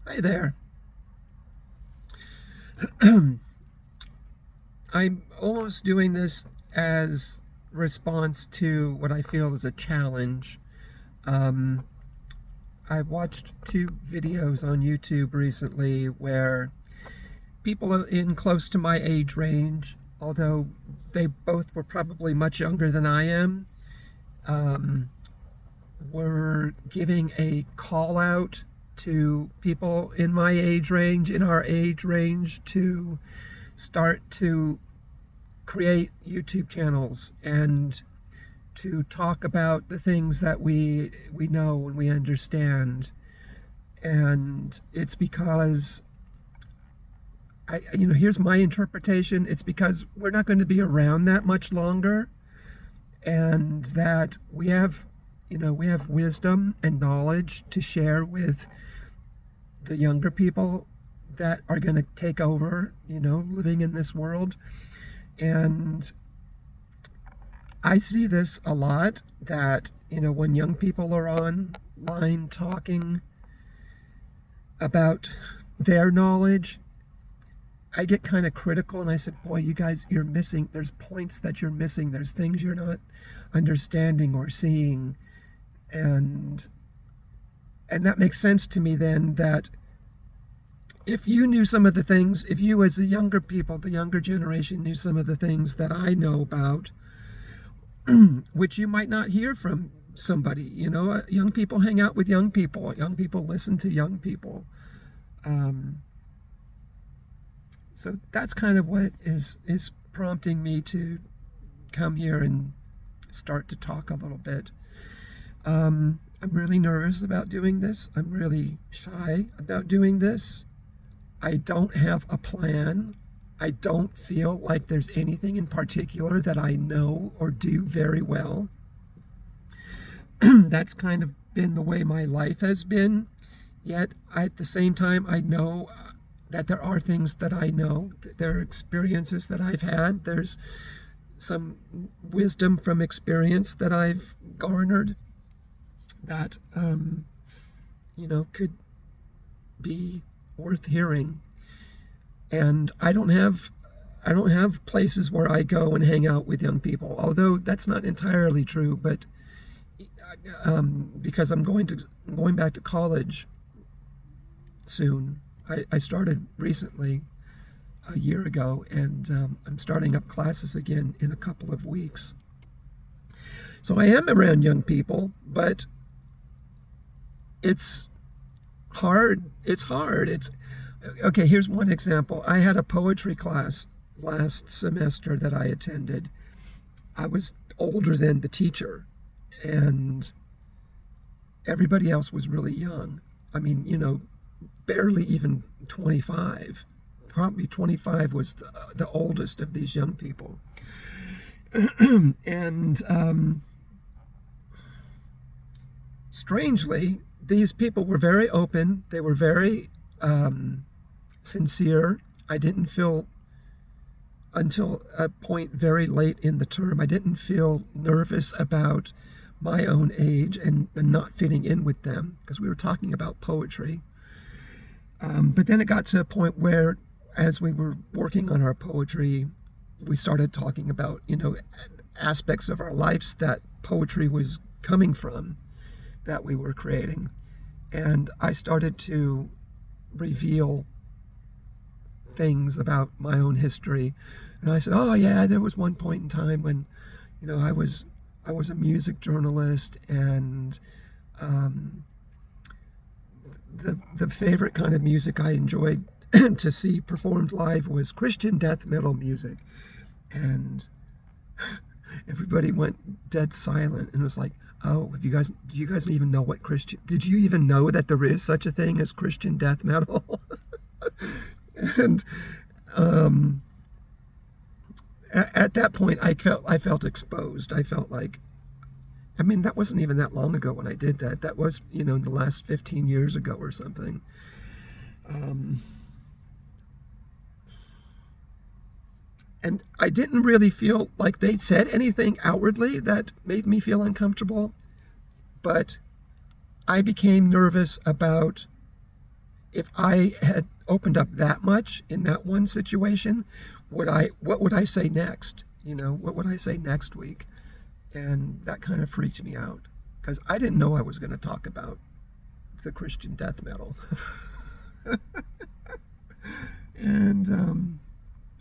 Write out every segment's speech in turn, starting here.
Hi there. I'm almost doing this as response to what I feel is a challenge. Um, I watched two videos on YouTube recently where people in close to my age range, although they both were probably much younger than I am, um, were giving a call out to people in my age range, in our age range, to start to create YouTube channels and to talk about the things that we know and we understand. And it's because here's my interpretation. It's because we're not going to be around that much longer, and that we have wisdom and knowledge to share with the younger people that are going to take over, living in this world. And I see this a lot, that, when young people are online talking about their knowledge, I get kind of critical, and I said, boy, you guys, there's points that you're missing. There's things you're not understanding or seeing. And that makes sense to me then, that if you knew some of the things, if you as the younger people, the younger generation, knew some of the things that I know about, which you might not hear from somebody, young people hang out with young people listen to young people. So that's kind of what is prompting me to come here and start to talk a little bit. I'm really nervous about doing this. I'm really shy about doing this. I don't have a plan. I don't feel like there's anything in particular that I know or do very well. That's kind of been the way my life has been. Yet at the same time, I know that there are things that I know. There are experiences that I've had. There's some wisdom from experience that I've garnered that could be worth hearing. And I don't have places where I go and hang out with young people, although that's not entirely true. But because I'm going back to college soon. I started recently, a year ago, and I'm starting up classes again in a couple of weeks. So I am around young people, but it's hard. It's okay. Here's one example. I had a poetry class last semester that I attended. I was older than the teacher, and everybody else was really young. I mean, barely even 25. Probably 25 was the oldest of these young people. And strangely, these people were very open. They were very sincere. I didn't feel, until a point very late in the term, I didn't feel nervous about my own age and not fitting in with them, because we were talking about poetry. But then it got to a point where, as we were working on our poetry, we started talking about, aspects of our lives that poetry was coming from, that we were creating. And I started to reveal things about my own history. And I said, oh yeah, there was one point in time when, I was a music journalist, and the favorite kind of music I enjoyed to see performed live was Christian death metal music. And everybody went dead silent and was like, oh, do you guys even know did you even know that there is such a thing as Christian death metal? And at that point, I felt exposed. I felt like, that wasn't even that long ago when I did that. That was, in the last 15 years ago or something. And I didn't really feel like they said anything outwardly that made me feel uncomfortable. But I became nervous about if I had opened up that much in that one situation, what would I say next? What would I say next week? And that kind of freaked me out because I didn't know I was going to talk about the Christian death metal. And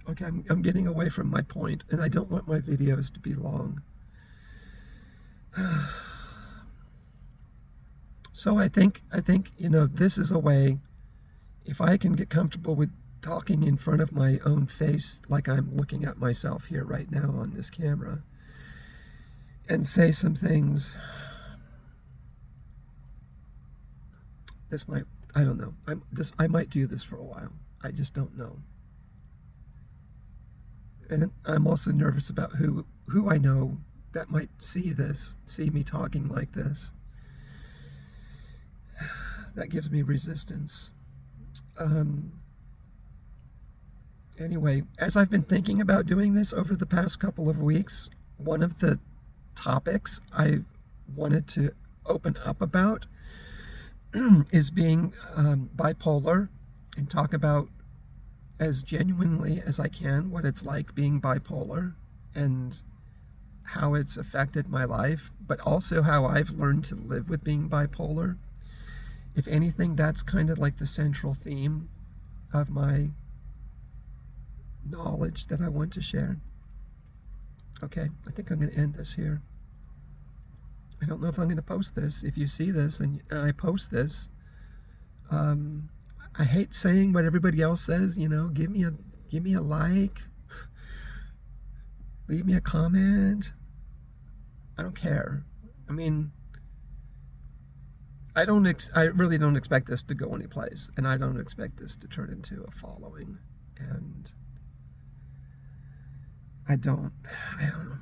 okay, I'm getting away from my point, and I don't want my videos to be long. So I think this is a way, if I can get comfortable with talking in front of my own face, like I'm looking at myself here right now on this camera, and say some things, I don't know. I might do this for a while. I just don't know. And I'm also nervous about who I know that might see me talking like this. That gives me resistance. Anyway, as I've been thinking about doing this over the past couple of weeks, one of the topics I wanted to open up about is being bipolar, and talk about as genuinely as I can what it's like being bipolar and how it's affected my life, but also how I've learned to live with being bipolar. If anything, that's kind of like the central theme of my knowledge that I want to share. Okay, I think I'm going to end this here. I don't know if I'm going to post this. If you see this and I post this, I hate saying what everybody else says. Give me a like, leave me a comment. I don't care. I mean, I really don't expect this to go anyplace, and I don't expect this to turn into a following. And I don't know.